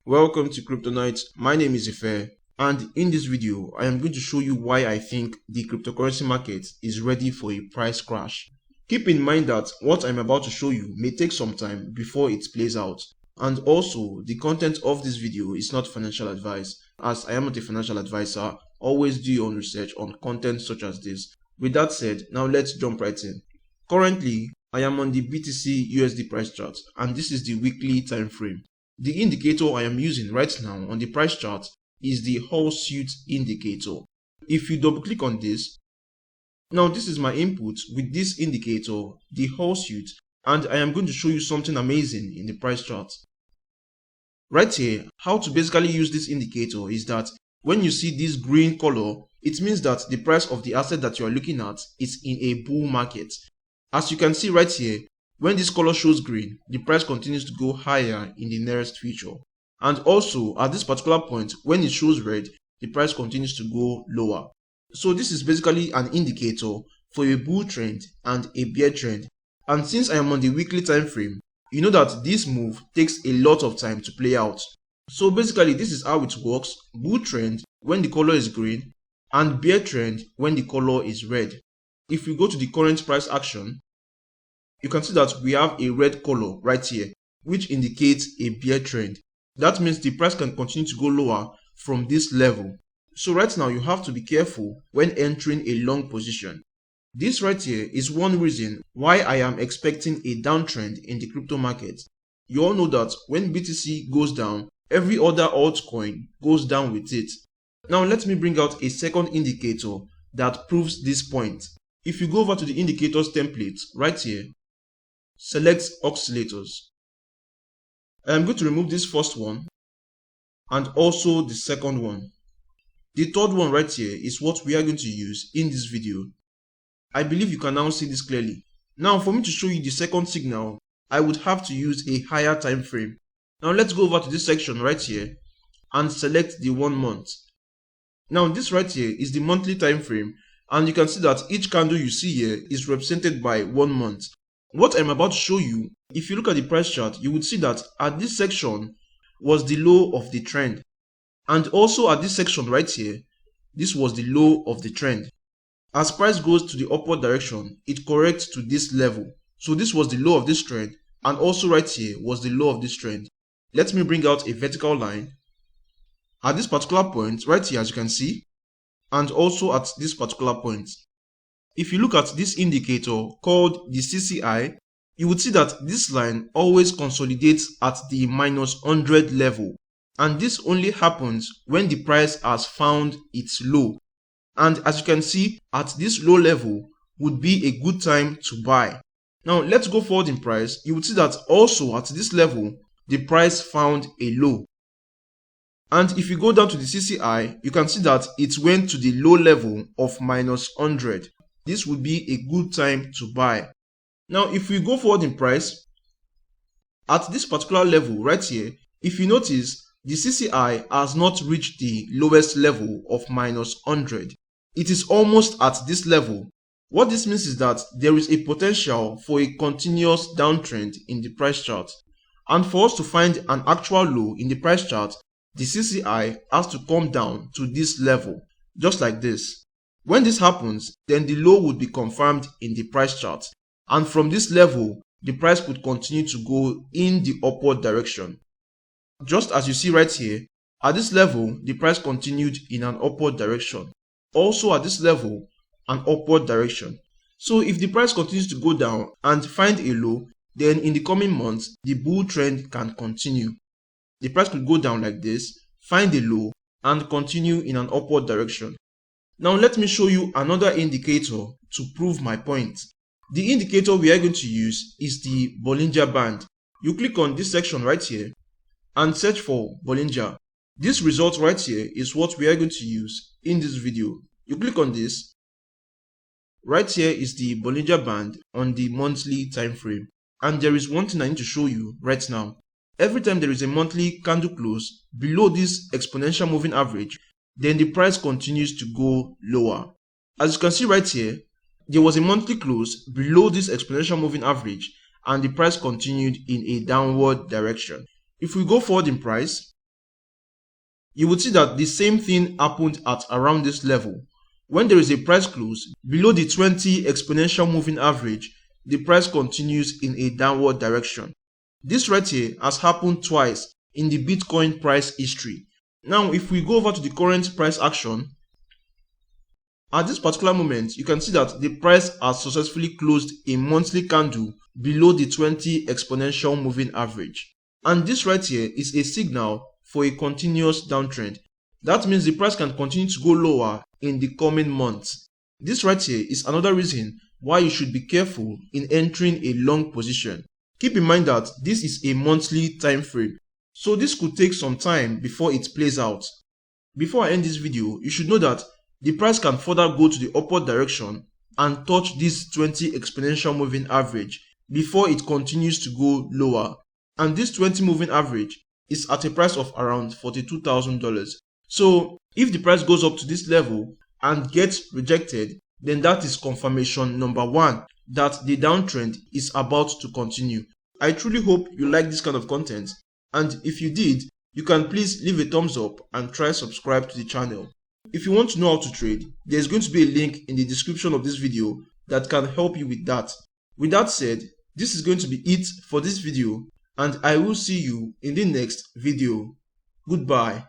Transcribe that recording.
Welcome to Crypto Nights. My name is Ife, and in this video, I am going to show you why I think the cryptocurrency market is ready for a price crash. Keep in mind that what I'm about to show you may take some time before it plays out. And also, the content of this video is not financial advice. As I am not a financial advisor, always do your own research on content such as this. With that said, now let's jump right in. Currently, I am on the BTC USD price chart, and this is the weekly time frame. The indicator I am using right now on the price chart is the Horseshoe indicator. If you double click on this, now this is my input with this indicator, the Horseshoe, and I am going to show you something amazing in the price chart. Right here, how to basically use this indicator is that when you see this green color, it means that the price of the asset that you are looking at is in a bull market. As you can see right here, when this color shows green, the price continues to go higher in the nearest future. And also, at this particular point, when it shows red, the price continues to go lower. So this is basically an indicator for a bull trend and a bear trend. And since I am on the weekly time frame, you know that this move takes a lot of time to play out. So basically, this is how it works. Bull trend when the color is green, and bear trend when the color is red. If we go to the current price action, you can see that we have a red color right here, which indicates a bear trend. That means the price can continue to go lower from this level. So right now you have to be careful when entering a long position. This right here is one reason why I am expecting a downtrend in the crypto market. You all know that when BTC goes down, every other altcoin goes down with it. Now let me bring out a second indicator that proves this point. If you go over to the indicators template right here, select oscillators. I am going to remove this first one and also the second one. The third one right here is what we are going to use in this video. I believe you can now see this clearly. Now for me to show you the second signal, I would have to use a higher time frame. Now let's go over to this section right here and select the 1 month. Now this right here is the monthly time frame, and you can see that each candle you see here is represented by 1 month. What I'm about to show you, if you look at the price chart, you would see that at this section was the low of the trend. And also at this section right here, this was the low of the trend. As price goes to the upward direction, it corrects to this level. So this was the low of this trend, and also right here was the low of this trend. Let me bring out a vertical line. At this particular point, right here as you can see, and also at this particular point. If you look at this indicator called the CCI, you would see that this line always consolidates at the -100 level. And this only happens when the price has found its low. And as you can see, at this low level would be a good time to buy. Now let's go forward in price. You would see that also at this level, the price found a low. And if you go down to the CCI, you can see that it went to the low level of -100. This would be a good time to buy. Now, if we go forward in price, at this particular level right here, if you notice, the CCI has not reached the lowest level of -100. It is almost at this level. What this means is that there is a potential for a continuous downtrend in the price chart. And for us to find an actual low in the price chart, the CCI has to come down to this level, just like this. When this happens, then the low would be confirmed in the price chart. And from this level, the price could continue to go in the upward direction. Just as you see right here, at this level, the price continued in an upward direction. Also at this level, an upward direction. So if the price continues to go down and find a low, then in the coming months, the bull trend can continue. The price could go down like this, find a low, and continue in an upward direction. Now let me show you another indicator to prove my point. The indicator we are going to use is the Bollinger Band. You click on this section right here and search for Bollinger. This result right here is what we are going to use in this video. You click on this. Right here is the Bollinger Band on the monthly time frame. And there is one thing I need to show you right now. Every time there is a monthly candle close below this exponential moving average, then the price continues to go lower. As you can see right here, there was a monthly close below this exponential moving average, and the price continued in a downward direction. If we go forward in price, you would see that the same thing happened at around this level. When there is a price close below the 20 exponential moving average, the price continues in a downward direction. This right here has happened twice in the Bitcoin price history. Now, if we go over to the current price action, at this particular moment, you can see that the price has successfully closed a monthly candle below the 20 exponential moving average. And this right here is a signal for a continuous downtrend. That means the price can continue to go lower in the coming months. This right here is another reason why you should be careful in entering a long position. Keep in mind that this is a monthly time frame, so this could take some time before it plays out. Before I end this video, you should know that the price can further go to the upward direction and touch this 20 exponential moving average before it continues to go lower. And this 20 moving average is at a price of around $42,000. So if the price goes up to this level and gets rejected, then that is confirmation number one that the downtrend is about to continue. I truly hope you like this kind of content, and if you did, you can please leave a thumbs up and try subscribe to the channel. If you want to know how to trade, there's going to be a link in the description of this video that can help you with that. With that said, this is going to be it for this video, and I will see you in the next video. Goodbye.